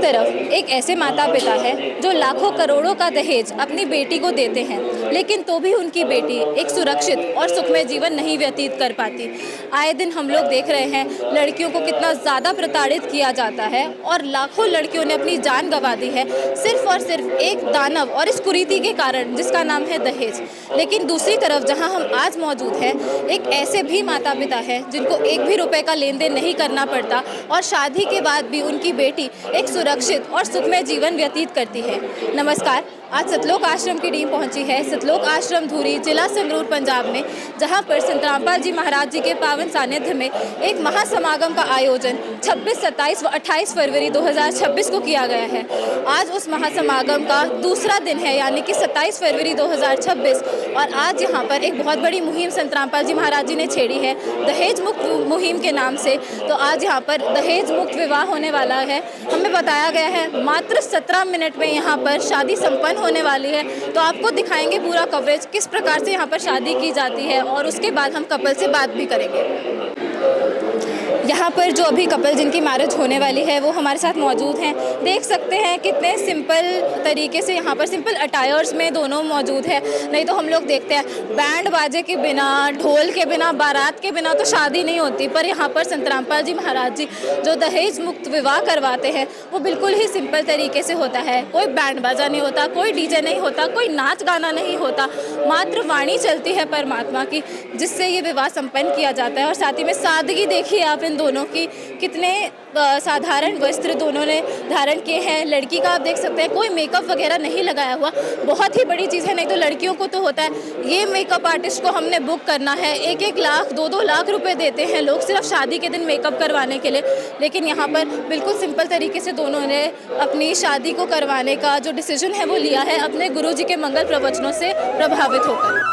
तरफ एक ऐसे माता पिता है जो लाखों करोड़ों का दहेज अपनी बेटी को देते हैं, लेकिन तो भी उनकी बेटी एक सुरक्षित और सुखमय जीवन नहीं व्यतीत कर पाती। आए दिन हम लोग देख रहे हैं लड़कियों को कितना ज़्यादा प्रताड़ित किया जाता है और लाखों लड़कियों ने अपनी जान गंवा दी है सिर्फ और सिर्फ एक दानव और इस कुरीति के कारण जिसका नाम है दहेज। लेकिन दूसरी तरफ जहां हम आज मौजूद हैं, एक ऐसे भी माता पिता है जिनको एक भी रुपए का लेन देन नहीं करना पड़ता और शादी के बाद भी उनकी बेटी एक सुरक्षित और सुखमय जीवन व्यतीत करती है। नमस्कार, आज सतलोक आश्रम की टीम पहुंची है सतलोक आश्रम धुरी, जिला संगरूर, पंजाब में, जहां पर संत रामपाल जी महाराज जी के पावन सानिध्य में एक महासमागम का आयोजन 26, 27 व 28 फरवरी 2026 को किया गया है। आज उस महासमागम का दूसरा दिन है, यानी कि 27 फरवरी 2026, और आज यहाँ पर एक बहुत बड़ी मुहिम संत रामपाल जी महाराज जी ने छेड़ी है, दहेज मुक्त मुहिम के नाम से। तो आज यहाँ पर दहेज मुक्त विवाह होने वाला है। हमें बताया गया है मात्र 17 मिनट में यहाँ पर शादी संपन्न होने वाली है। तो आपको दिखाएंगे पूरा कवरेज, किस प्रकार से यहाँ पर शादी की जाती है, और उसके बाद हम कपल से बात भी करेंगे। यहाँ पर जो अभी कपल जिनकी मैरिज होने वाली है वो हमारे साथ मौजूद हैं। देख सकते हैं कितने सिंपल तरीके से यहाँ पर सिंपल अटायर्स में दोनों मौजूद है। नहीं तो हम लोग देखते हैं बैंड बाजे के बिना, ढोल के बिना, बारात के बिना तो शादी नहीं होती। पर यहाँ पर संत रामपाल जी महाराज जी जो दहेज मुक्त विवाह करवाते हैं वो बिल्कुल ही सिंपल तरीके से होता है। कोई बैंड बाजा नहीं होता, कोई डीजे नहीं होता, कोई नाच गाना नहीं होता, मात्र वाणी चलती है परमात्मा की, जिससे ये विवाह संपन्न किया जाता है। और साथ ही में सादगी देखिए आप इन दोनों की, कितने साधारण वस्त्र दोनों ने धारण किए हैं। लड़की का आप देख सकते हैं कोई मेकअप वगैरह नहीं लगाया हुआ, बहुत ही बड़ी चीज़ है। नहीं तो लड़कियों को तो होता है ये मेकअप आर्टिस्ट को हमने बुक करना है, 1-1 लाख 2-2 लाख रुपए देते हैं लोग सिर्फ शादी के दिन मेकअप करवाने के लिए। लेकिन यहाँ पर बिल्कुल सिंपल तरीके से दोनों ने अपनी शादी को करवाने का जो डिसीजन है वो लिया है अपने गुरु जी के मंगल प्रवचनों से प्रभावित होकर।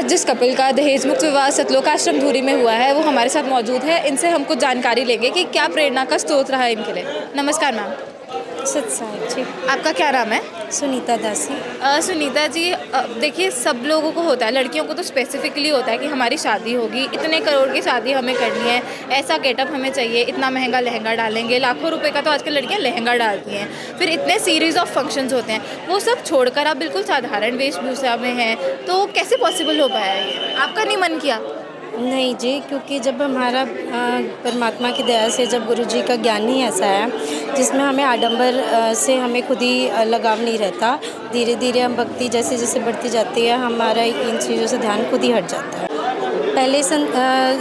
आज जिस कपल का दहेज मुक्त विवाह सतलोक आश्रम धूरी में हुआ है वो हमारे साथ मौजूद है। इनसे हम कुछ जानकारी लेंगे कि क्या प्रेरणा का स्रोत रहा है इनके लिए। नमस्कार मैम। सत्साई जी। आपका क्या नाम है? सुनीता दासी। सुनीता जी, देखिए सब लोगों को होता है, लड़कियों को तो स्पेसिफिकली होता है कि हमारी शादी होगी, इतने करोड़ की शादी हमें करनी है, ऐसा गेटअप हमें चाहिए, इतना महंगा लहंगा डालेंगे, लाखों रुपए का तो आजकल लड़कियां लहंगा डालती हैं, फिर इतने सीरीज़ ऑफ फंक्शंस होते हैं, वो सब छोड़कर आप बिल्कुल साधारण वेशभूषा में हैं, तो कैसे पॉसिबल हो पाया ये? आपका नहीं मन किया? नहीं जी, क्योंकि जब हमारा परमात्मा की दया से जब गुरु जी का ज्ञान ही ऐसा है जिसमें हमें आडंबर से हमें खुद ही लगाव नहीं रहता। धीरे धीरे हम भक्ति जैसे जैसे बढ़ती जाती है हमारा इन चीज़ों से ध्यान खुद ही हट जाता है। पहले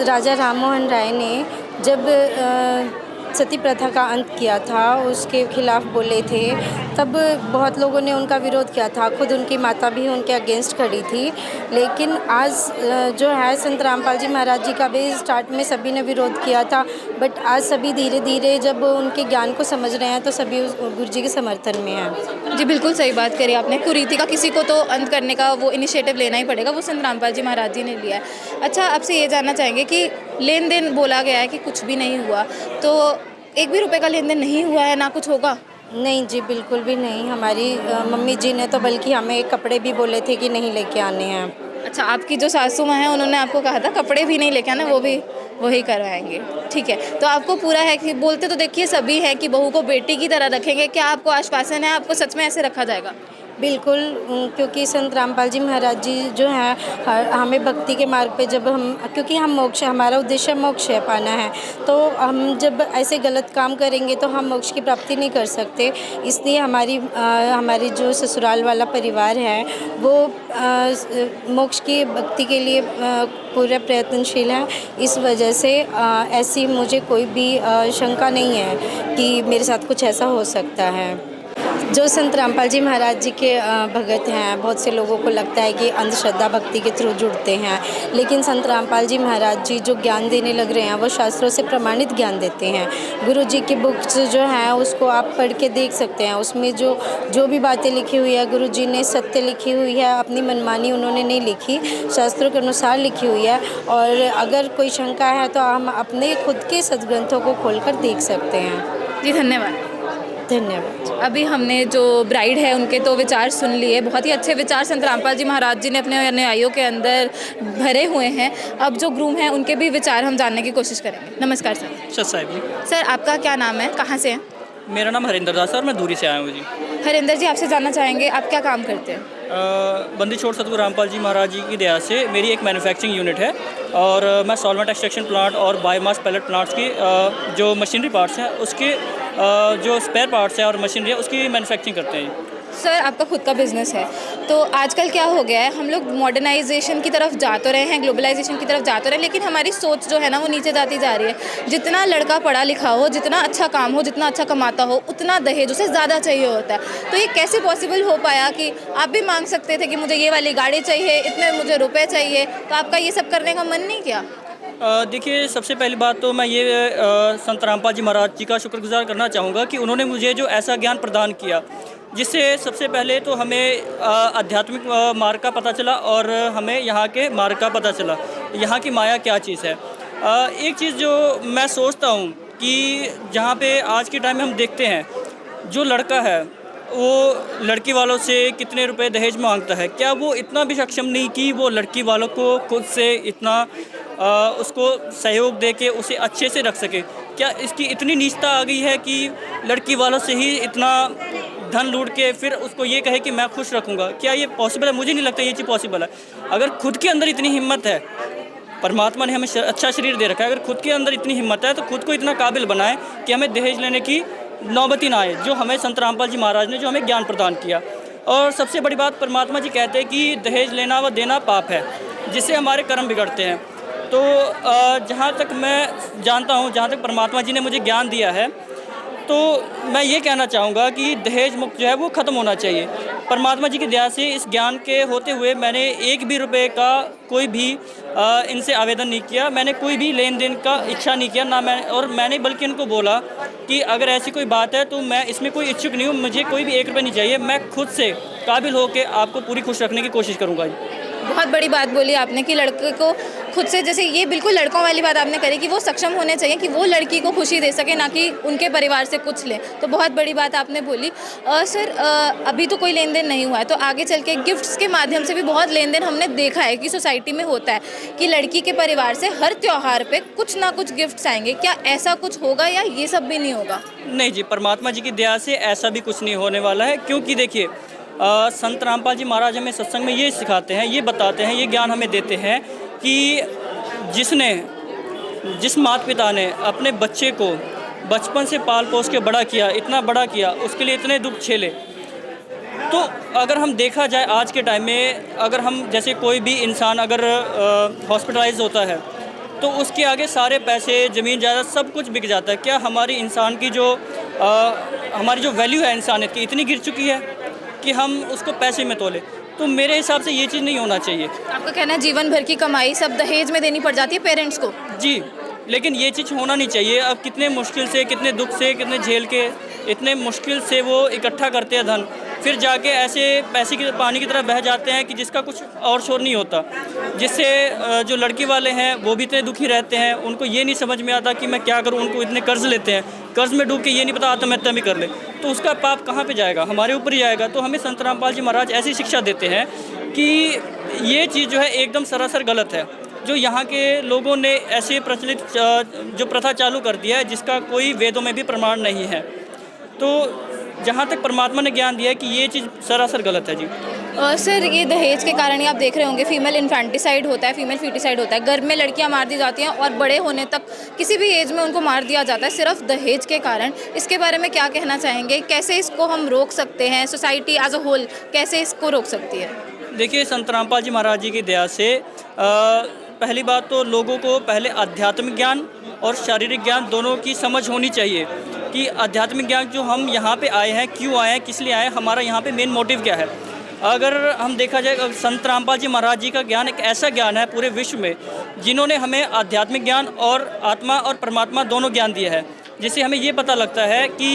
राजा राम मोहन राय ने जब सती प्रथा का अंत किया था, उसके खिलाफ बोले थे, तब बहुत लोगों ने उनका विरोध किया था। खुद उनकी माता भी उनके अगेंस्ट खड़ी थी। लेकिन आज जो है संत रामपाल जी महाराज जी का भी स्टार्ट में सभी ने विरोध किया था, बट आज सभी धीरे धीरे जब उनके ज्ञान को समझ रहे हैं तो सभी गुरु जी के समर्थन में हैं। जी बिल्कुल सही बात करी आपने। कुरीति का किसी को तो अंत करने का वो इनिशिएटिव लेना ही पड़ेगा, वो संत रामपाल जी महाराज जी ने लिया है। अच्छा, आपसे ये जानना चाहेंगे कि लेन देन बोला गया है कि कुछ भी नहीं हुआ, तो एक भी रुपए का लेन देन नहीं हुआ है, ना कुछ होगा? नहीं जी, बिल्कुल भी नहीं। हमारी मम्मी जी ने तो बल्कि हमें कपड़े भी बोले थे कि नहीं लेके आने हैं। अच्छा, आपकी जो सासू माँ हैं उन्होंने आपको कहा था कपड़े भी नहीं लेके आना, वो भी वही करवाएंगे। ठीक है, तो आपको पूरा है कि बोलते तो देखिए सभी हैं कि बहू को बेटी की तरह रखेंगे, क्या आपको आश्वासन है आपको सच में ऐसे रखा जाएगा? बिल्कुल, क्योंकि संत रामपाल जी महाराज जी जो हैं हमें भक्ति के मार्ग पे जब हम, क्योंकि हम मोक्ष, हमारा उद्देश्य मोक्ष है पाना है, तो हम जब ऐसे गलत काम करेंगे तो हम मोक्ष की प्राप्ति नहीं कर सकते। इसलिए हमारी जो ससुराल वाला परिवार है वो मोक्ष की भक्ति के लिए पूरा प्रयत्नशील है। इस वजह से ऐसी मुझे कोई भी शंका नहीं है कि मेरे साथ कुछ ऐसा हो सकता है। जो संत रामपाल जी महाराज जी के भगत हैं, बहुत से लोगों को लगता है कि अंधश्रद्धा भक्ति के थ्रू जुड़ते हैं, लेकिन संत रामपाल जी महाराज जी जो ज्ञान देने लग रहे हैं वो शास्त्रों से प्रमाणित ज्ञान देते हैं। गुरु जी की बुक्स जो हैं उसको आप पढ़ के देख सकते हैं, उसमें जो भी बातें लिखी हुई है गुरु जी ने सत्य लिखी हुई है, अपनी मनमानी उन्होंने नहीं लिखी, शास्त्रों के अनुसार लिखी हुई है। और अगर कोई शंका है तो हम अपने खुद के सदग्रंथों को खोलकर देख सकते हैं। जी धन्यवाद। धन्यवाद। अभी हमने जो ब्राइड है उनके तो विचार सुन लिए, बहुत ही अच्छे विचार संत रामपाल जी महाराज जी ने अपने अनुयायियों के अंदर भरे हुए हैं। अब जो ग्रूम हैं उनके भी विचार हम जानने की कोशिश करेंगे। नमस्कार सर। साहब जी। सर, आपका क्या नाम है, कहाँ से हैं? मेरा नाम हरिंदर दास है और मैं दूरी से आया हूँ जी। हरिंदर जी, आपसे जानना चाहेंगे आप क्या काम करते हैं? बंदी छोड़ सतगुरु रामपाल जी महाराज जी की दया से मेरी एक मैन्युफैक्चरिंग यूनिट है और मैं सॉल्वेंट एक्सट्रैक्शन प्लांट और बायोमास पैलेट प्लांट्स की जो मशीनरी पार्ट्स हैं उसके जो स्पेयर पार्ट्स हैं और मशीनरी है उसकी मैन्युफैक्चरिंग करते हैं। सर, आपका खुद का बिजनेस है, तो आजकल क्या हो गया है, हम लोग मॉडर्नाइजेशन की तरफ जा तो रहे हैं, ग्लोबलाइजेशन की तरफ जा तो रहे हैं, लेकिन हमारी सोच जो है ना वो नीचे जाती जा रही है। जितना लड़का पढ़ा लिखा हो, जितना अच्छा काम हो, जितना अच्छा कमाता हो, उतना दहेज उसे ज़्यादा चाहिए होता है। तो ये कैसे पॉसिबल हो पाया कि आप भी मांग सकते थे कि मुझे ये वाली गाड़ी चाहिए, इतने मुझे रुपये चाहिए, तो आपका ये सब करने का मन नहीं किया? देखिए, सबसे पहली बात तो मैं ये संत रामपाल जी महाराज जी का शुक्रगुजार करना चाहूँगा कि उन्होंने मुझे जो ऐसा ज्ञान प्रदान किया जिससे सबसे पहले तो हमें आध्यात्मिक मार्ग का पता चला और हमें यहाँ के मार्ग का पता चला, यहाँ की माया क्या चीज़ है। एक चीज़ जो मैं सोचता हूँ कि जहाँ पे आज के टाइम में हम देखते हैं जो लड़का है वो लड़की वालों से कितने रुपए दहेज मांगता है, क्या वो इतना भी सक्षम नहीं कि वो लड़की वालों को खुद से इतना उसको सहयोग दे के उसे अच्छे से रख सके? क्या इसकी इतनी नीचता आ गई है कि लड़की वालों से ही इतना धन लूट के फिर उसको ये कहे कि मैं खुश रखूँगा? क्या ये पॉसिबल है? मुझे नहीं लगता ये चीज़ पॉसिबल है। अगर खुद के अंदर इतनी हिम्मत है, परमात्मा ने हमें अच्छा शरीर दे रखा है, अगर खुद के अंदर इतनी हिम्मत है तो खुद को इतना काबिल बनाए कि हमें दहेज लेने की नौबती ना आए, जो हमें संत रामपाल जी महाराज ने जो हमें ज्ञान प्रदान किया। और सबसे बड़ी बात, परमात्मा जी कहते हैं कि दहेज लेना व देना पाप है, जिससे हमारे कर्म बिगड़ते हैं। तो जहाँ तक मैं जानता हूँ, जहाँ तक परमात्मा जी ने मुझे ज्ञान दिया है, तो मैं ये कहना चाहूँगा कि दहेज मुक्त जो है वो ख़त्म होना चाहिए। परमात्मा जी की दया से इस ज्ञान के होते हुए मैंने एक भी रुपए का कोई भी इनसे आवेदन नहीं किया, मैंने कोई भी लेन देन का इच्छा नहीं किया ना मैंने बल्कि इनको बोला कि अगर ऐसी कोई बात है तो मैं इसमें कोई इच्छुक नहीं हूँ, मुझे कोई भी एक रुपये नहीं चाहिए, मैं खुद से काबिल होकर आपको पूरी खुश रखने की कोशिश करूँगा। बहुत बड़ी बात बोली आपने कि लड़के को खुद से, जैसे ये बिल्कुल लड़कों वाली बात आपने करी कि वो सक्षम होने चाहिए कि वो लड़की को खुशी दे सके, ना कि उनके परिवार से कुछ ले। तो बहुत बड़ी बात आपने बोली। सर, अभी तो कोई लेन देन नहीं हुआ है, तो आगे चल के गिफ्ट्स के माध्यम से भी बहुत लेन देन हमने देखा है कि सोसाइटी में होता है कि लड़की के परिवार से हर त्यौहार पे कुछ ना कुछ गिफ्ट्स आएंगे। क्या ऐसा कुछ होगा या ये सब भी नहीं होगा? नहीं जी, परमात्मा जी की दया से ऐसा भी कुछ नहीं होने वाला है, क्योंकि देखिए संत रामपाल जी महाराज हमें सत्संग में ये सिखाते हैं, ये बताते हैं, ये ज्ञान हमें देते हैं कि जिस माता पिता ने अपने बच्चे को बचपन से पाल पोस के बड़ा किया, इतना बड़ा किया, उसके लिए इतने दुख झेले, तो अगर हम देखा जाए आज के टाइम में, अगर हम जैसे कोई भी इंसान अगर हॉस्पिटलाइज होता है तो उसके आगे सारे पैसे, ज़मीन जायदाद सब कुछ बिक जाता है। क्या हमारी इंसान की हमारी जो वैल्यू है इंसानियत की इतनी गिर चुकी है कि हम उसको पैसे में तोले? तो मेरे हिसाब से ये चीज़ नहीं होना चाहिए। आपका कहना है जीवन भर की कमाई सब दहेज में देनी पड़ जाती है पेरेंट्स को? जी, लेकिन ये चीज़ होना नहीं चाहिए। अब कितने मुश्किल से, कितने दुख से, कितने झेल के, इतने मुश्किल से वो इकट्ठा करते हैं धन, फिर जाके ऐसे पैसे की पानी की तरह बह जाते हैं कि जिसका कुछ और शोर नहीं होता, जिससे जो लड़की वाले हैं वो भी इतने दुखी रहते हैं। उनको ये नहीं समझ में आता कि मैं क्या करूं। उनको इतने कर्ज लेते हैं, कर्ज में डूब के ये नहीं पता आत्महत्या भी कर ले, तो उसका पाप कहाँ पे जाएगा? हमारे ऊपर ही जाएगा। तो हमें संत रामपाल जी महाराज ऐसी शिक्षा देते हैं कि ये चीज़ जो है एकदम सरासर गलत है। जो यहाँ के लोगों ने ऐसे प्रचलित जो प्रथा चालू कर दिया है, जिसका कोई वेदों में भी प्रमाण नहीं है। तो जहाँ तक परमात्मा ने ज्ञान दिया है कि ये चीज़ सरासर गलत है जी। सर, ये दहेज के कारण ही आप देख रहे होंगे फीमेल इन्फेंटिसाइड होता है, फीमेल फीटिसाइड होता है, गर्भ में लड़कियां मार दी जाती हैं और बड़े होने तक किसी भी एज में उनको मार दिया जाता है सिर्फ दहेज के कारण। इसके बारे में क्या कहना चाहेंगे? कैसे इसको हम रोक सकते हैं? सोसाइटी एज अ होल कैसे इसको रोक सकती है? देखिए, संत रामपाल जी महाराज जी की दया से पहली बात तो लोगों को पहले आध्यात्मिक ज्ञान और शारीरिक ज्ञान दोनों की समझ होनी चाहिए कि आध्यात्मिक ज्ञान जो हम यहाँ पे आए हैं, क्यों आए हैं, किस लिए आए हैं, हमारा यहाँ पे मेन मोटिव क्या है। अगर हम देखा जाए, संत रामपाल जी महाराज जी का ज्ञान एक ऐसा ज्ञान है पूरे विश्व में, जिन्होंने हमें आध्यात्मिक ज्ञान और आत्मा और परमात्मा दोनों ज्ञान दिया है, जिससे हमें ये पता लगता है कि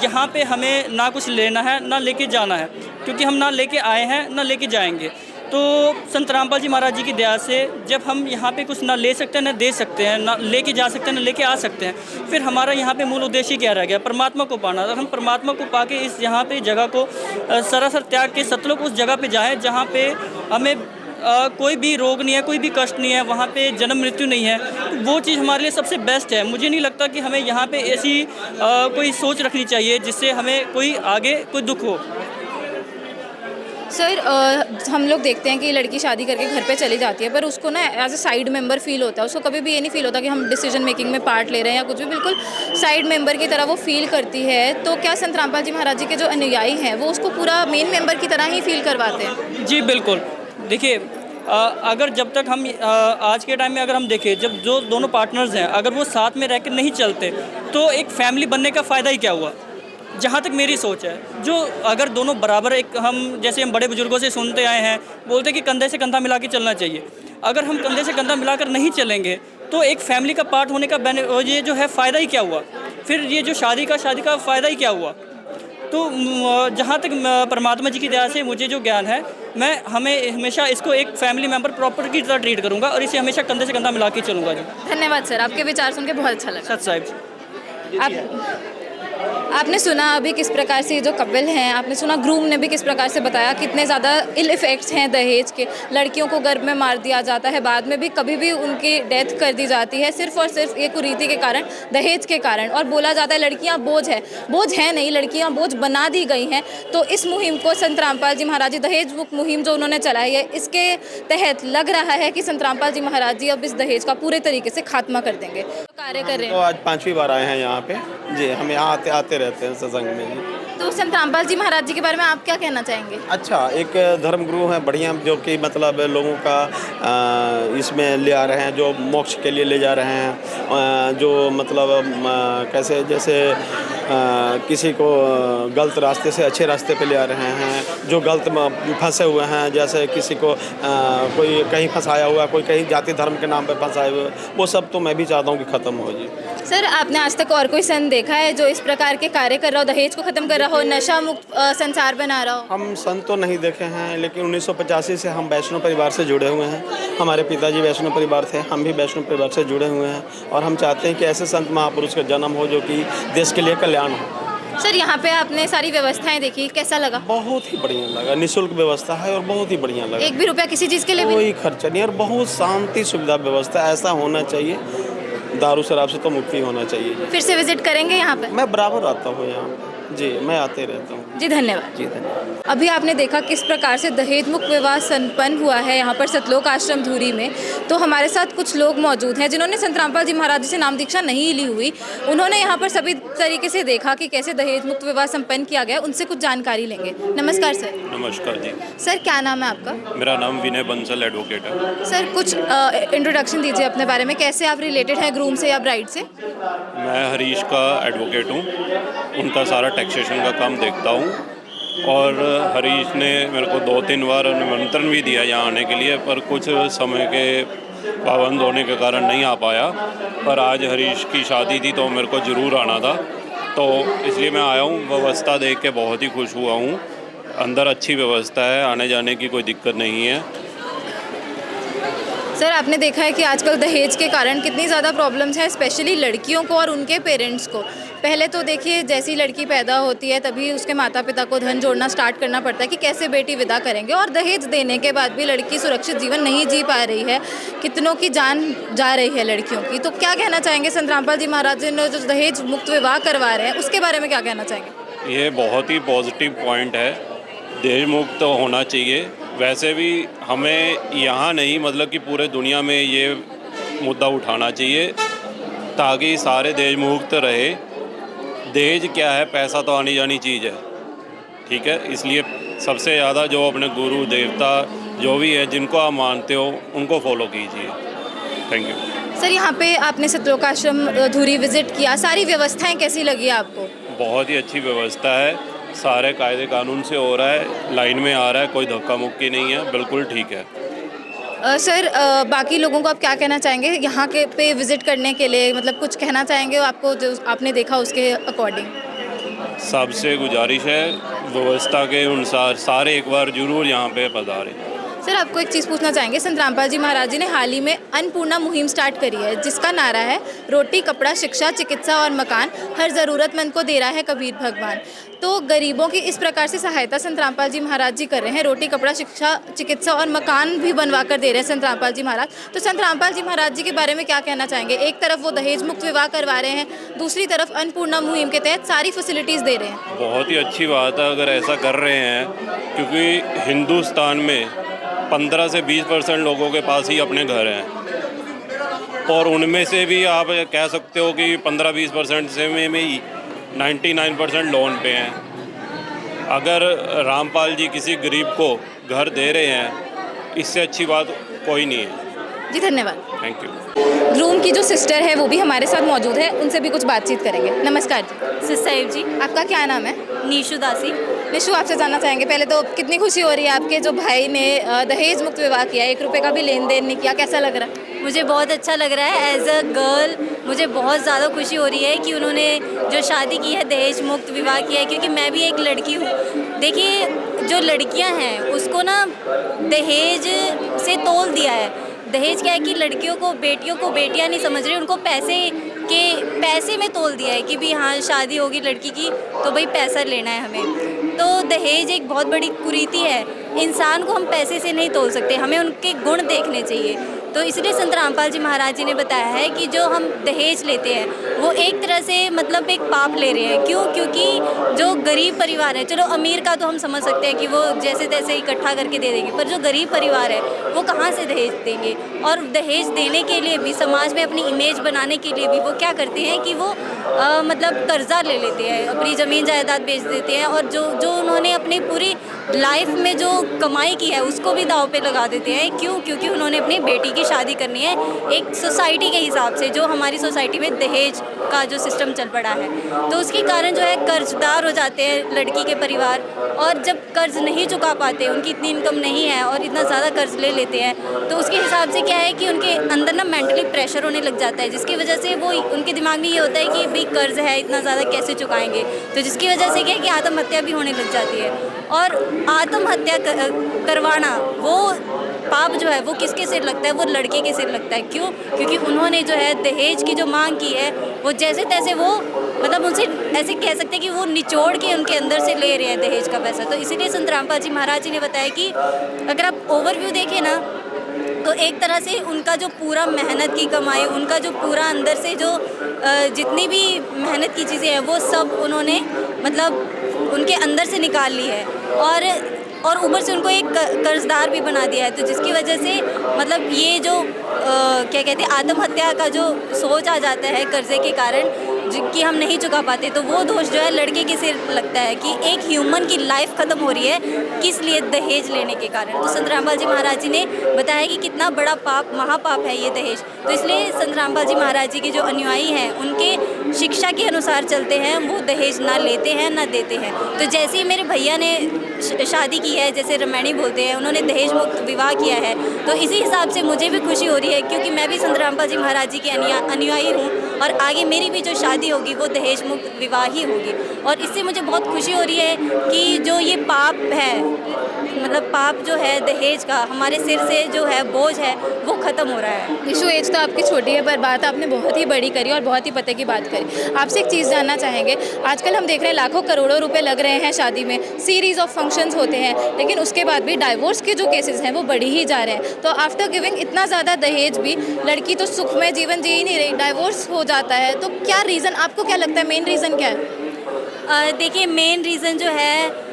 यहाँ पे हमें ना कुछ लेना है ना लेके जाना है, क्योंकि हम ना लेके आए हैं ना लेके जाएंगे। तो संत रामपाल जी महाराज जी की दया से जब हम यहाँ पे कुछ ना ले सकते हैं ना दे सकते हैं, ना लेके जा सकते हैं ना लेके आ सकते हैं, फिर हमारा यहाँ पे मूल उद्देश्य क्या रह गया? परमात्मा को पाना। अगर हम परमात्मा को पाके इस यहाँ पे जगह को सरासर त्याग के सतलोक उस जगह पे जाएं जहाँ पे हमें कोई भी रोग नहीं है, कोई भी कष्ट नहीं है, वहाँ पे जन्म मृत्यु नहीं है, तो वो चीज़ हमारे लिए सबसे बेस्ट है। मुझे नहीं लगता कि हमें यहाँ पे ऐसी कोई सोच रखनी चाहिए जिससे हमें कोई आगे कोई दुख हो। सर, हम लोग देखते हैं कि लड़की शादी करके घर पे चली जाती है, पर उसको ना as a side member feel होता है। उसको कभी भी ये नहीं फील होता कि हम डिसीजन मेकिंग में पार्ट ले रहे हैं या कुछ भी, बिल्कुल साइड मेंबर की तरह वो फील करती है। तो क्या संत रामपाल जी महाराज जी के जो अनुयायी हैं वो उसको पूरा मेन मेंबर की तरह ही फील करवाते हैं? जी बिल्कुल। देखिए, अगर जब तक हम आज के टाइम में अगर हम देखें, जब जो दोनों पार्टनर्स हैं अगर वो साथ में रहकर नहीं चलते तो एक फैमिली बनने का फ़ायदा ही क्या हुआ? जहाँ तक मेरी सोच है, जो अगर दोनों बराबर, एक हम जैसे हम बड़े बुजुर्गों से सुनते आए हैं, बोलते हैं कि कंधे से कंधा मिला के चलना चाहिए। अगर हम कंधे से कंधा मिलाकर नहीं चलेंगे तो एक फैमिली का पार्ट होने का ये जो है फ़ायदा ही क्या हुआ? फिर ये जो शादी का फ़ायदा ही क्या हुआ? तो जहाँ तक परमात्मा जी की दया से मुझे जो ज्ञान है, मैं हमेशा इसको एक फैमिली मेंबर प्रॉपर की तरह ट्रीट करूँगा और इसे हमेशा कंधे से कंधा मिला के चलूँगा जी। धन्यवाद सर, आपके विचार सुन के बहुत अच्छा लगा। सत साहिब जी। आपने सुना अभी किस प्रकार से जो कपल हैं, आपने सुना ग्रूम ने भी किस प्रकार से बताया कितने ज़्यादा इल इफ़ेक्ट्स हैं दहेज के। लड़कियों को गर्भ में मार दिया जाता है, बाद में भी कभी भी उनकी डेथ कर दी जाती है सिर्फ और सिर्फ ये कुरीति के कारण, दहेज के कारण। और बोला जाता है लड़कियां बोझ है नहीं, लड़कियां बोझ बना दी गई हैं। तो इस मुहिम को संत रामपाल जी महाराज जी, दहेज मुक्त मुहिम जो उन्होंने चलाई है, इसके तहत लग रहा है कि संत रामपाल जी महाराज जी अब इस दहेज का पूरे तरीके से खात्मा कर देंगे। तो कार्य कर रहे हैं। तो आज 5वीं बार आए हैं यहाँ पे जी। हम यहाँ आते रहते हैं सत्संग में जी। तो संत रामपाल जी महाराज जी के बारे में आप क्या कहना चाहेंगे? अच्छा, एक धर्म गुरु हैं बढ़िया, जो कि मतलब लोगों का इसमें ले आ रहे हैं, जो मोक्ष के लिए ले जा रहे हैं, जो मतलब कैसे जैसे किसी को गलत रास्ते से अच्छे रास्ते पे ले आ रहे हैं, जो गलत फंसे हुए हैं, जैसे किसी को कोई कहीं फंसाया हुआ, कोई कहीं जाति धर्म के नाम पे फंसाए हुए, वो सब तो मैं भी चाहता हूँ कि ख़त्म हो जी। सर आपने आज तक और कोई संत देखा है जो इस प्रकार के कार्य कर रहा हो, दहेज को खत्म कर रहा हो, नशा मुक्त संसार बना रहा हो? हम संत तो नहीं देखे हैं, लेकिन 1985 से हम वैष्णव परिवार से जुड़े हुए हैं। हमारे पिताजी वैष्णव परिवार थे, हम भी वैष्णव परिवार से जुड़े हुए हैं और हम चाहते हैं कि ऐसे संत महापुरुष का जन्म हो जो कि देश के लिए कल्याण हो। सर यहाँ पे आपने सारी व्यवस्थाएं देखी, कैसा लगा? बहुत ही बढ़िया लगा, निःशुल्क व्यवस्था है और बहुत ही बढ़िया लगा। एक भी रुपया किसी चीज़ के लिए भी? कोई खर्चा नहीं और बहुत शांति सुविधा व्यवस्था, ऐसा होना चाहिए। दारू शराब से तो मुक्ति होना चाहिए। फिर से विजिट करेंगे यहाँ पे? मैं बराबर आता हूँ यहाँ पे। जी, मैं आते रहता हूँ। जी धन्यवाद। जी धन्यवाद। अभी आपने देखा किस प्रकार से दहेज मुक्त विवाह संपन्न हुआ है यहाँ पर सतलोक आश्रम धूरी में। तो हमारे साथ कुछ लोग मौजूद हैं जिन्होंने संत रामपाल जी महाराज जी से नाम दीक्षा नहीं ली हुई। उन्होंने यहाँ पर सभी तरीके से देखा कि कैसे दहेज मुक्त विवाह संपन्न किया गया, उनसे कुछ जानकारी लेंगे। नमस्कार सर। नमस्कार जी, सर क्या नाम है आपका? मेरा नाम विनय बंसल एडवोकेट है। सर कुछ इंट्रोडक्शन दीजिए अपने बारे में, कैसे आप रिलेटेड हैं ग्रूम से या ब्राइड से? मैं हरीश का एडवोकेट हूँ, उनका सारा टैक्सेशन का काम देखता हूँ और हरीश ने मेरे को 2-3 बार निमंत्रण भी दिया यहाँ आने के लिए, पर कुछ समय के पाबंद होने के कारण नहीं आ पाया। पर आज हरीश की शादी थी तो मेरे को ज़रूर आना था, तो इसलिए मैं आया हूँ। व्यवस्था देख के बहुत ही खुश हुआ हूँ। अंदर अच्छी व्यवस्था है, आने जाने की कोई दिक्कत नहीं है। सर आपने देखा है कि आजकल दहेज के कारण कितनी ज़्यादा प्रॉब्लम्स हैं, स्पेशली लड़कियों को और उनके पेरेंट्स को। पहले तो देखिए जैसी लड़की पैदा होती है तभी उसके माता पिता को धन जोड़ना स्टार्ट करना पड़ता है कि कैसे बेटी विदा करेंगे, और दहेज देने के बाद भी लड़की सुरक्षित जीवन नहीं जी पा रही है, कितनों की जान जा रही है लड़कियों की। तो क्या कहना चाहेंगे संत रामपाल जी महाराज जी ने जो दहेज मुक्त विवाह करवा रहे हैं उसके बारे में क्या कहना चाहेंगे? ये बहुत ही पॉजिटिव पॉइंट है, दहेज मुक्त होना चाहिए। वैसे भी हमें यहाँ नहीं, मतलब कि पूरे दुनिया में ये मुद्दा उठाना चाहिए ताकि सारे दहेज मुक्त रहे। दहेज क्या है, पैसा तो आनी जानी चीज़ है, ठीक है। इसलिए सबसे ज़्यादा जो अपने गुरु देवता जो भी है जिनको आप मानते हो उनको फॉलो कीजिए। Thank you. सर यहाँ पे आपने सतलोक आश्रम धूरी विजिट किया, सारी व्यवस्थाएं कैसी लगी आपको? बहुत ही अच्छी व्यवस्था है, सारे कायदे कानून से हो रहा है, लाइन में आ रहा है, कोई धक्का मुक्की नहीं है, बिल्कुल ठीक है। सर बाकी लोगों को आप क्या कहना चाहेंगे यहाँ के पे विज़िट करने के लिए, मतलब कुछ कहना चाहेंगे आपको जो आपने देखा उसके अकॉर्डिंग? सबसे गुजारिश है व्यवस्था के अनुसार सारे एक बार जरूर यहाँ पे पधारें। सर आपको एक चीज़ पूछना चाहेंगे, संत रामपाल जी महाराज जी ने हाल ही में अन्नपूर्णा मुहिम स्टार्ट करी है जिसका नारा है रोटी कपड़ा शिक्षा चिकित्सा और मकान, हर ज़रूरतमंद को दे रहा है कबीर भगवान। तो गरीबों की इस प्रकार से सहायता संत रामपाल जी महाराज जी कर रहे हैं, रोटी कपड़ा शिक्षा चिकित्सा और मकान भी बनवा कर दे रहे हैं संत रामपाल जी महाराज। तो संत रामपाल जी महाराज जी के बारे में क्या कहना चाहेंगे? एक तरफ वो दहेज मुक्त विवाह करवा रहे हैं, दूसरी तरफ अन्नपूर्णा मुहिम के तहत सारी फैसिलिटीज़ दे रहे हैं। बहुत ही अच्छी बात है अगर ऐसा कर रहे हैं, क्योंकि हिंदुस्तान में 15 से 20% लोगों के पास ही अपने घर हैं और उनमें से भी आप कह सकते हो कि 15-20% से में ही 99% लोन पे हैं। अगर रामपाल जी किसी गरीब को घर दे रहे हैं, इससे अच्छी बात कोई नहीं है। जी धन्यवाद। Thank you. ग्रूम की जो सिस्टर है वो भी हमारे साथ मौजूद है, उनसे भी कुछ बातचीत करेंगे। नमस्कार जी। सिस्टर जी, आपका क्या नाम है? नीशू दासी। निशु आपसे जानना चाहेंगे पहले तो कितनी खुशी हो रही है आपके जो भाई ने दहेज मुक्त विवाह किया, 1 रुपये का भी लेन देन नहीं किया, कैसा लग रहा है? मुझे बहुत अच्छा लग रहा है। एज अ गर्ल मुझे बहुत ज़्यादा खुशी हो रही है कि उन्होंने जो शादी की है दहेज मुक्त विवाह किया है, क्योंकि मैं भी एक लड़की हूँ। देखिए जो लड़कियाँ हैं उसको ना दहेज से तोल दिया है। दहेज क्या है कि लड़कियों को बेटियाँ नहीं समझ रही, उनको पैसे में तोल दिया है कि भी हाँ शादी होगी लड़की की तो भाई पैसा लेना है हमें। तो दहेज एक बहुत बड़ी कुरीति है, इंसान को हम पैसे से नहीं तोल सकते, हमें उनके गुण देखने चाहिए। तो इसलिए संत रामपाल जी महाराज जी ने बताया है कि जो हम दहेज लेते हैं वो एक तरह से मतलब एक पाप ले रहे हैं। क्यों? क्योंकि जो गरीब परिवार है, चलो अमीर का तो हम समझ सकते हैं कि वो जैसे तैसे इकट्ठा करके दे देंगे, पर जो गरीब परिवार है वो कहाँ से दहेज देंगे? और दहेज देने के लिए भी, समाज में अपनी इमेज बनाने के लिए भी वो क्या करते हैं कि वो मतलब कर्जा ले लेते हैं, अपनी ज़मीन जायदाद बेच देते हैं, और जो उन्होंने अपनी पूरी लाइफ में जो कमाई की है उसको भी दाव पे लगा देते हैं। क्यों? क्योंकि उन्होंने अपनी बेटी की शादी करनी है एक सोसाइटी के हिसाब से, जो हमारी सोसाइटी में दहेज का जो सिस्टम चल पड़ा है, तो उसके कारण जो है कर्जदार हो जाते हैं लड़की के परिवार। और जब कर्ज नहीं चुका पाते, उनकी इतनी इनकम नहीं है और इतना ज़्यादा कर्ज ले लेते हैं, तो उसके हिसाब से क्या है कि उनके अंदर ना मेंटली प्रेशर होने लग जाता है, जिसकी वजह से वो उनके दिमाग में ये होता है कि भाई कर्ज है इतना ज़्यादा कैसे चुकाएंगे, तो जिसकी वजह से क्या है कि आत्महत्या भी होने लग जाती है। और आत्महत्या करवाना वो पाप जो है वो किसके सिर लगता है? वो लड़के के सिर लगता है। क्यों? क्योंकि उन्होंने जो है दहेज की जो मांग की है वो जैसे तैसे वो मतलब उनसे ऐसे कह सकते हैं कि वो निचोड़ के उनके अंदर से ले रहे हैं दहेज का पैसा। तो इसीलिए संत रामपाल जी महाराज जी ने बताया कि अगर आप ओवरव्यू देखें ना, तो एक तरह से उनका जो पूरा मेहनत की कमाई, उनका जो पूरा अंदर से जो जितनी भी मेहनत की चीज़ें हैं वो सब उन्होंने मतलब उनके अंदर से निकाल ली है और ऊपर से उनको एक कर्जदार भी बना दिया है। तो जिसकी वजह से मतलब ये जो क्या कहते हैं आत्महत्या का जो सोच आ जाता है कर्जे के कारण कि हम नहीं चुका पाते, तो वो दोष जो है लड़के के सिर लगता है कि एक ह्यूमन की लाइफ ख़त्म हो रही है किस लिए? दहेज लेने के कारण। तो संत रामपाल जी महाराज जी ने बताया कि कितना बड़ा पाप, महापाप है ये दहेज। तो इसलिए संत रामपाल जी महाराज जी के जो अनुयायी हैं उनके शिक्षा के अनुसार चलते हैं, वो दहेज ना लेते हैं ना देते हैं। तो जैसे ही मेरे भैया ने शादी की है, जैसे रमैनी बोलते हैं, उन्होंने दहेज मुक्त विवाह किया है, तो इसी हिसाब से मुझे भी खुशी हो रही है क्योंकि मैं भी संत रामपाल जी महाराज जी की अनुयायी हूँ और आगे मेरी भी जो शादी होगी वो दहेज मुक्त विवाह ही होगी। और इससे मुझे बहुत खुशी हो रही है कि जो ये पाप है, मतलब पाप जो है दहेज का हमारे सिर से जो है बोझ है वो ख़त्म हो रहा है। विशु, एज तो आपकी छोटी है पर बात आपने बहुत ही बड़ी करी और बहुत ही पते की बात करी। आपसे एक चीज़ जानना चाहेंगे, आजकल हम देख रहे हैं लाखों करोड़ों रुपए लग रहे हैं शादी में, सीरीज़ ऑफ फंक्शंस होते हैं, लेकिन उसके बाद भी डाइवोर्स के जो केसेस हैं वो बढ़ ही जा रहे हैं। तो आफ्टर गिविंग इतना ज़्यादा दहेज भी लड़की तो सुखमय जीवन जी ही नहीं रही, डाइवोर्स हो जाता है। तो क्या रीज़न, आपको क्या लगता है मेन रीज़न क्या है? देखिए, मेन रीज़न जो है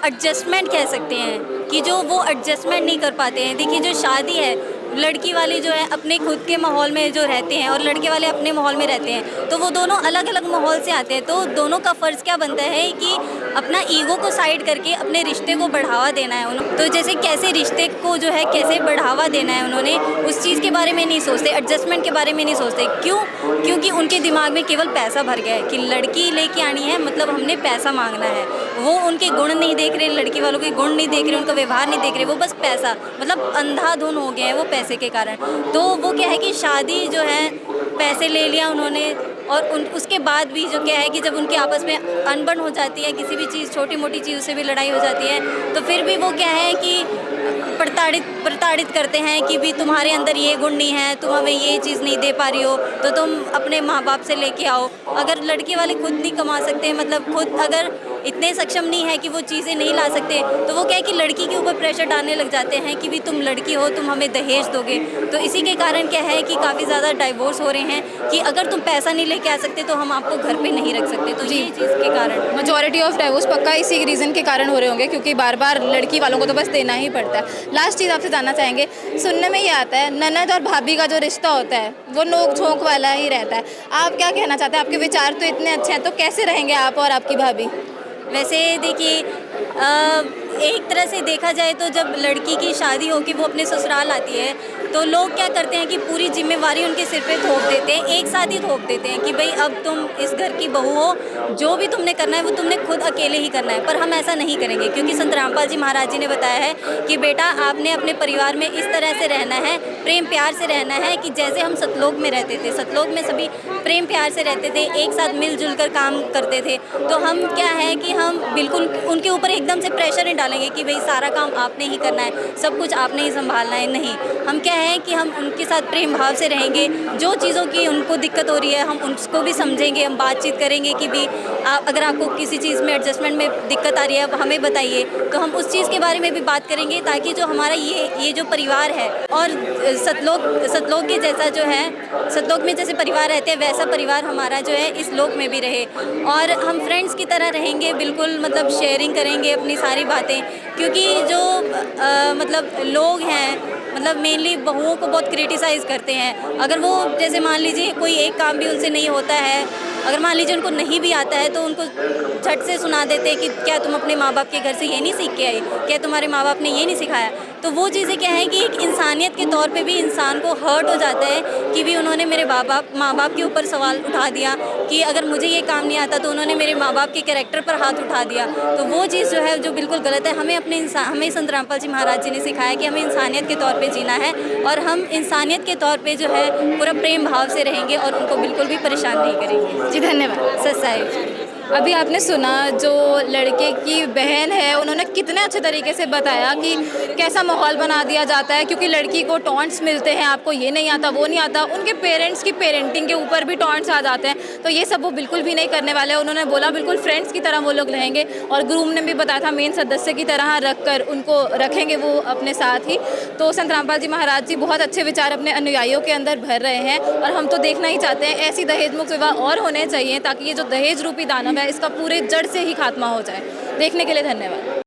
एडजस्टमेंट कह सकते हैं कि जो वो एडजस्टमेंट नहीं कर पाते हैं। देखिए, जो शादी है, लड़की वाले जो है अपने खुद के माहौल में जो रहते हैं और लड़के वाले अपने माहौल में रहते हैं, तो वो दोनों अलग अलग माहौल से आते हैं। तो दोनों का फ़र्ज़ क्या बनता है कि अपना ईगो को साइड करके अपने रिश्ते को बढ़ावा देना है उन्होंने। तो जैसे कैसे रिश्ते को जो है कैसे बढ़ावा देना है, उन्होंने उस चीज़ के बारे में नहीं सोचते, एडजस्टमेंट के बारे में नहीं सोचते। क्यों? क्योंकि उनके दिमाग में केवल पैसा भर गया है कि लड़की लेके आनी है मतलब हमने पैसा मांगना है। वो उनके गुण नहीं देख रहे, लड़की वालों के गुण नहीं देख रहे, उनका व्यवहार नहीं देख रहे, वो बस पैसा, मतलब अंधाधुन हो गए हैं वो पैसे के कारण। तो वो क्या है कि शादी जो है पैसे ले लिया उन्होंने और उसके बाद भी जो क्या है कि जब उनकी आपस में अनबन हो जाती है, किसी भी चीज़ छोटी मोटी चीज़ों से भी लड़ाई हो जाती है, तो फिर भी वो क्या है कि प्रताड़ित करते हैं कि भी तुम्हारे अंदर ये गुण नहीं है, तुम हमें ये चीज़ नहीं दे पा रही हो, तो तुम अपने माँ बाप से लेके आओ। अगर लड़के वाले खुद नहीं कमा सकते, मतलब खुद अगर इतने सक्षम नहीं है कि वो चीज़ें नहीं ला सकते, तो वो क्या है कि लड़की के ऊपर प्रेशर डालने लग जाते हैं कि भी तुम लड़की हो, तुम हमें दहेज दोगे। तो इसी के कारण क्या है कि काफ़ी ज़्यादा डाइवोर्स हो रहे हैं कि अगर तुम पैसा नहीं लेके आ सकते तो हम आपको घर पे नहीं रख सकते। तो ये चीज़ के कारण मेजॉरिटी ऑफ डाइवोर्स पक्का इसी रीज़न के कारण हो रहे होंगे, क्योंकि बार बार लड़की वालों को तो बस देना ही पड़ता है। लास्ट चीज़ आपसे जानना चाहेंगे, सुनने में ये आता है ननद और भाभी का जो रिश्ता होता है वो नोक झोंक वाला ही रहता है। आप क्या कहना चाहते हैं? आपके विचार तो इतने अच्छे हैं, तो कैसे रहेंगे आप और आपकी भाभी? वैसे देखिए, एक तरह से देखा जाए तो जब लड़की की शादी होकर वो अपने ससुराल आती है तो लोग क्या करते हैं कि पूरी जिम्मेवारी उनके सिर पे थोप देते हैं, एक साथ ही थोप देते हैं कि भाई अब तुम इस घर की बहू हो, जो भी तुमने करना है वो तुमने खुद अकेले ही करना है। पर हम ऐसा नहीं करेंगे, क्योंकि संत रामपाल जी महाराज जी ने बताया है कि बेटा आपने अपने परिवार में इस तरह से रहना है, प्रेम प्यार से रहना है कि जैसे हम सतलोक में रहते थे, सतलोक में सभी प्रेम प्यार से रहते थे, एक साथ मिलजुल कर काम करते थे। तो हम क्या है कि हम बिल्कुल उनके ऊपर एकदम से प्रेशर नहीं डालेंगे कि भाई सारा काम आपने ही करना है, सब कुछ आपने ही संभालना है। नहीं, हम क्या है कि हम उनके साथ प्रेम भाव से रहेंगे। जो चीज़ों की उनको दिक्कत हो रही है हम उसको भी समझेंगे, हम बातचीत करेंगे कि भी अगर आपको किसी चीज़ में एडजस्टमेंट में दिक्कत आ रही है हमें बताइए, तो हम उस चीज़ के बारे में भी बात करेंगे ताकि जो हमारा ये जो परिवार है और सतलोक के जैसा जो है, सतलोक में जैसे परिवार रहते हैं वैसा परिवार हमारा जो है इस लोक में भी रहे। और हम फ्रेंड्स की तरह रहेंगे, बिल्कुल मतलब शेयरिंग करेंगे अपनी सारी बातें, क्योंकि जो मतलब लोग हैं मतलब मेनली बहुओं को बहुत क्रिटिसाइज़ करते हैं। अगर वो जैसे मान लीजिए कोई एक काम भी उनसे नहीं होता है अगर मान लीजिए उनको नहीं भी आता है तो उनको झट से सुना देते हैं कि क्या तुम अपने माँ बाप के घर से ये नहीं सीख के आई, क्या तुम्हारे माँ बाप ने ये नहीं सिखाया। तो वो चीज़ें क्या है कि एक इंसानियत के तौर पे भी इंसान को हर्ट हो जाता है कि भी उन्होंने मेरे माँ बाप के ऊपर सवाल उठा दिया कि अगर मुझे ये काम नहीं आता तो उन्होंने मेरे माँ बाप के कैरेक्टर पर हाथ उठा दिया। तो वो चीज़ जो है जो बिल्कुल गलत है। हमें संत रामपाल जी महाराज जी ने सिखाया कि हमें इंसानियत के तौर पे जीना है और हम इंसानियत के तौर पे जो है पूरा प्रेम भाव से रहेंगे और उनको बिल्कुल भी परेशान नहीं करेंगे। जी धन्यवाद। सच साहिब। अभी आपने सुना जो लड़के की बहन है उन्होंने कितने अच्छे तरीके से बताया कि कैसा माहौल बना दिया जाता है क्योंकि लड़की को टॉन्ट्स मिलते हैं, आपको ये नहीं आता वो नहीं आता, उनके पेरेंट्स की पेरेंटिंग के ऊपर भी टॉन्ट्स आ जाते हैं। तो ये सब वो बिल्कुल भी नहीं करने वाले। उन्होंने बोला बिल्कुल फ्रेंड्स की तरह वो लोग रहेंगे और ग्रूम ने भी बताया था मेन सदस्य की तरह रख कर उनको रखेंगे वो अपने साथ ही। तो संत रामपाल जी महाराज जी बहुत अच्छे विचार अपने अनुयायियों के अंदर भर रहे हैं और हम तो देखना ही चाहते हैं ऐसी दहेज मुक्त विवाह और होने चाहिए ताकि ये जो दहेज रूपी दानव है इसका पूरे जड़ से ही खात्मा हो जाए। देखने के लिए धन्यवाद।